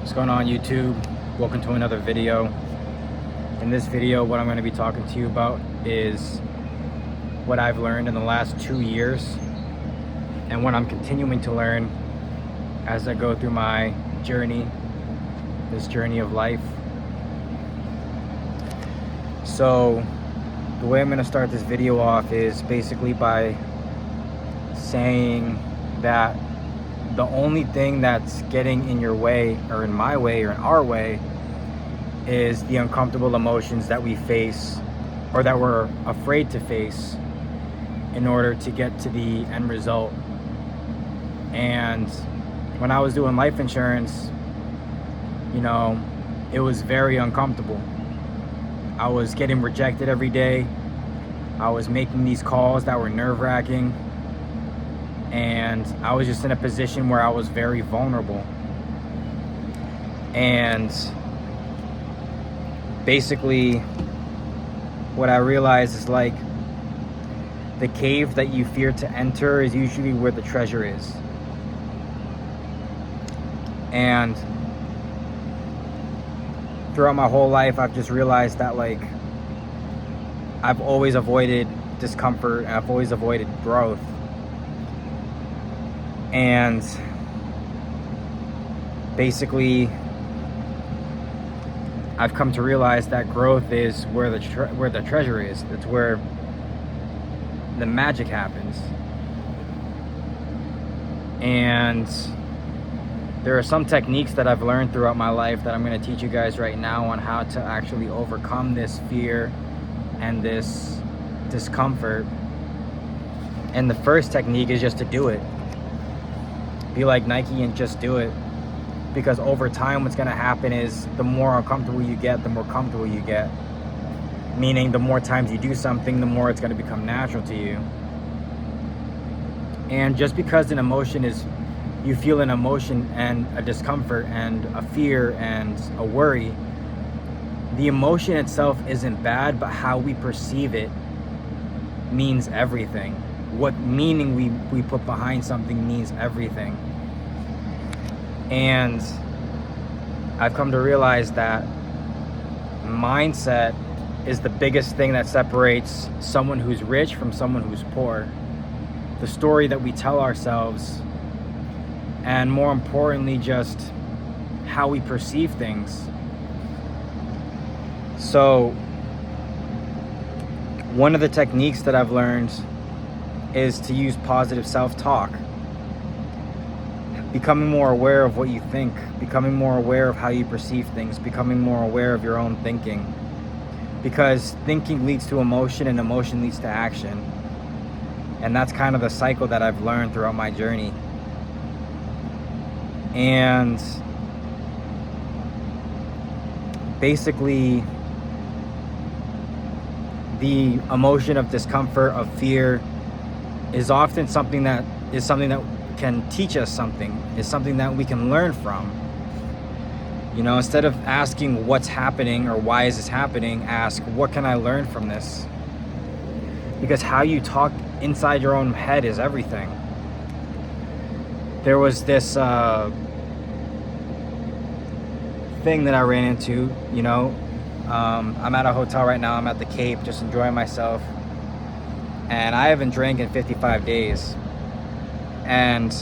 What's going on, YouTube? Welcome to another video. In this video, what I'm going to be talking to you about is what I've learned in the last 2 years and what I'm continuing to learn as I go through my journey, this journey of life. So the way I'm going to start this video off is basically by saying that the only thing that's getting in your way, or in my way, or in our way, is the uncomfortable emotions that we face, or that we're afraid to face, in order to get to the end result. And when I was doing life insurance, you know, it was very uncomfortable. I was getting rejected every day. I was making these calls that were nerve-wracking. And I was just in a position where I was very vulnerable. And basically, what I realized is, like, the cave that you fear to enter is usually where the treasure is. And throughout my whole life, I've just realized that, like, I've always avoided discomfort and I've always avoided growth. And basically, I've come to realize that growth is where the treasure is. That's where the magic happens. And there are some techniques that I've learned throughout my life that I'm going to teach you guys right now on how to actually overcome this fear and this discomfort. And the first technique is just to do it. Be like Nike and just do it. Because over time, what's going to happen is the more uncomfortable you get, the more comfortable you get. Meaning, the more times you do something, the more it's going to become natural to you. And just because an emotion is, you feel an emotion and a discomfort and a fear and a worry, the emotion itself isn't bad, but how we perceive it means everything. What meaning we put behind something means everything. And I've come to realize that mindset is the biggest thing that separates someone who's rich from someone who's poor. The story that we tell ourselves, and more importantly, just how we perceive things. So one of the techniques that I've learned is to use positive self-talk. Becoming more aware of what you think, becoming more aware of how you perceive things, becoming more aware of your own thinking. Because thinking leads to emotion and emotion leads to action. And that's kind of the cycle that I've learned throughout my journey. And basically, the emotion of discomfort, of fear, is often something that can teach us something, is something that we can learn from. You know, instead of asking what's happening or why is this happening, ask what can I learn from this? Because how you talk inside your own head is everything. There was this thing that I ran into, you know. I'm at a hotel right now, I'm at the Cape, just enjoying myself. And I haven't drank in 55 days. And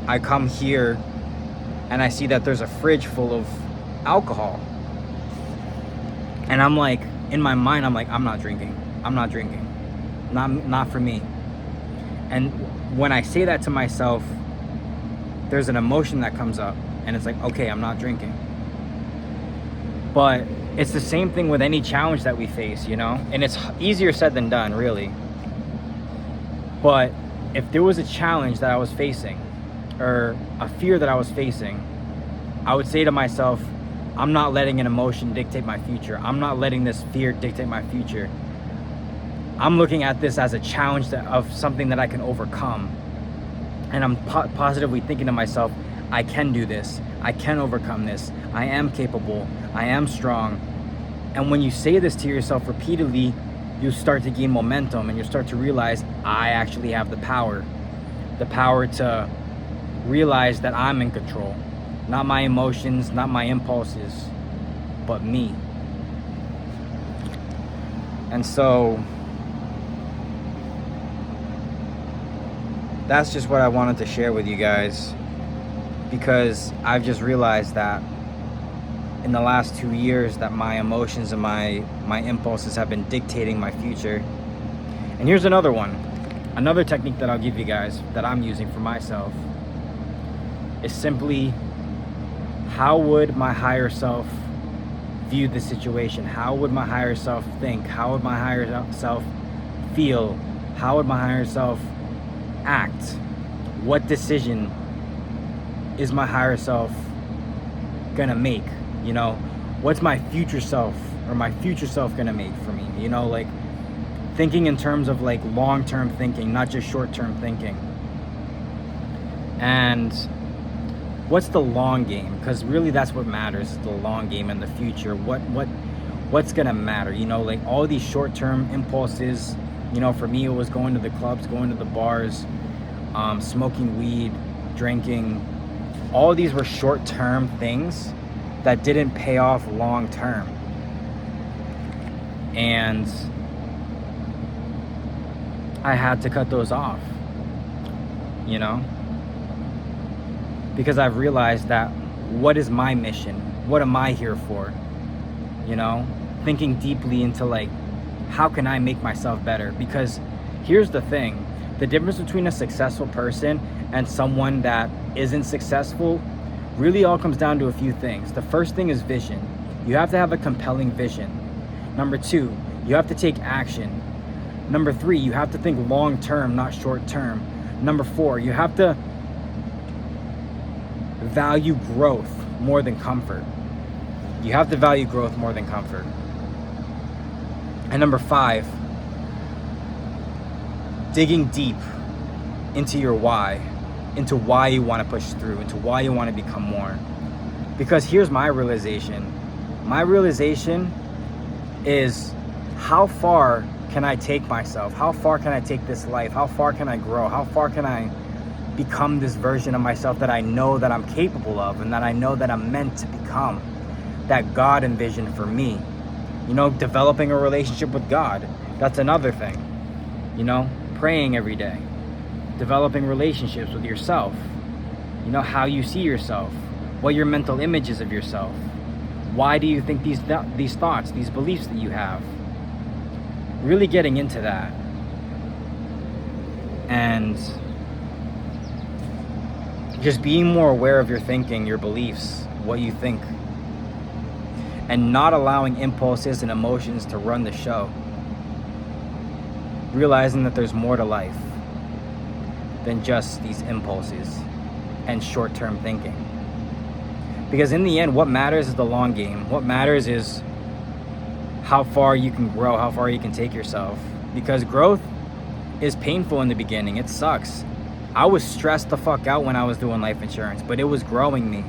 I come here and I see that there's a fridge full of alcohol. And I'm like, in my mind, I'm like, I'm not drinking. Not for me. And when I say that to myself, there's an emotion that comes up. And it's like, okay, I'm not drinking. But it's the same thing with any challenge that we face, you know? And it's easier said than done, really. But if there was a challenge that I was facing, or a fear that I was facing, I would say to myself, I'm not letting an emotion dictate my future. I'm not letting this fear dictate my future. I'm looking at this as a challenge of something that I can overcome. And I'm positively thinking to myself, I can do this. I can overcome this. I am capable. I am strong. And when you say this to yourself repeatedly, you start to gain momentum and you start to realize, I actually have the power to realize that I'm in control. Not my emotions, not my impulses, but me. And so that's just what I wanted to share with you guys, because I've just realized that in the last 2 years that my emotions and my impulses have been dictating my future. And here's another one. Another technique that I'll give you guys that I'm using for myself is simply, how would my higher self view the situation? How would my higher self think? How would my higher self feel? How would my higher self act? What decision is my higher self gonna make? You know, what's my future self or my future self gonna make for me? You know, like thinking in terms of like long-term thinking, not just short-term thinking. And what's the long game? Because really that's what matters, is the long game and the future. What's gonna matter? You know, like all these short-term impulses, you know, for me it was going to the clubs, going to the bars, smoking weed, drinking. All these were short-term things that didn't pay off long-term. And I had to cut those off, you know, because I've realized that what is my mission? What am I here for? You know, thinking deeply into like, how can I make myself better? Because here's the thing, the difference between a successful person and someone that isn't successful really all comes down to a few things. The first thing is vision. You have to have a compelling vision. Number 2, you have to take action. Number 3, you have to think long term, not short term. Number 4, you have to value growth more than comfort. You have to value growth more than comfort. And number 5, digging deep into your why, into why you want to push through, into why you want to become more. Because here's my realization. My realization is, how far can I take myself? How far can I take this life? How far can I grow? How far can I become this version of myself that I know that I'm capable of and that I know that I'm meant to become, that God envisioned for me? You know, developing a relationship with God, that's another thing. You know, praying every day, developing relationships with yourself, you know, how you see yourself, what your mental image is of yourself. Why do you think these thoughts, these beliefs that you have? Really getting into that. And just being more aware of your thinking, your beliefs, what you think. And not allowing impulses and emotions to run the show. Realizing that there's more to life than just these impulses and short-term thinking. Because in the end, what matters is the long game. What matters is how far you can grow, how far you can take yourself. Because growth is painful in the beginning. It sucks. I was stressed the fuck out when I was doing life insurance, but it was growing me.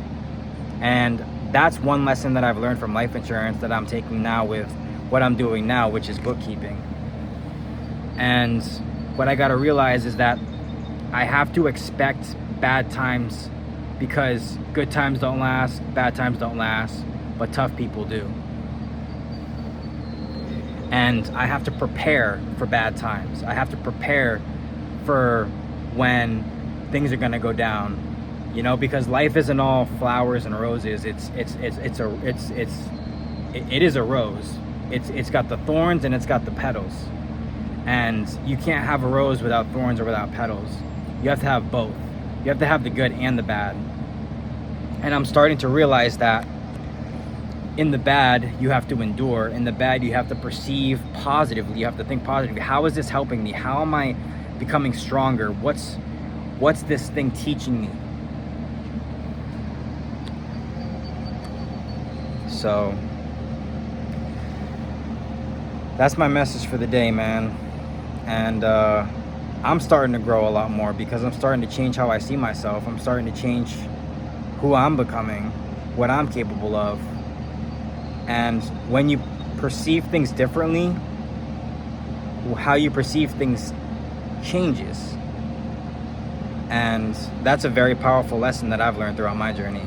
And that's one lesson that I've learned from life insurance that I'm taking now with what I'm doing now, which is bookkeeping. And what I gotta realize is that I have to expect bad times, because good times don't last, bad times don't last, but tough people do. And I have to prepare for bad times. I have to prepare for when things are gonna go down, you know, because life isn't all flowers and roses. It is a rose. It's got the thorns and it's got the petals. And you can't have a rose without thorns or without petals. You have to have both. You have to have the good and the bad. And I'm starting to realize that in the bad, you have to endure. In the bad, you have to perceive positively. You have to think positively. How is this helping me? How am I becoming stronger? What's this thing teaching me? So that's my message for the day, man. And I'm starting to grow a lot more because I'm starting to change how I see myself. I'm starting to change who I'm becoming, what I'm capable of. And when you perceive things differently, how you perceive things changes. And that's a very powerful lesson that I've learned throughout my journey.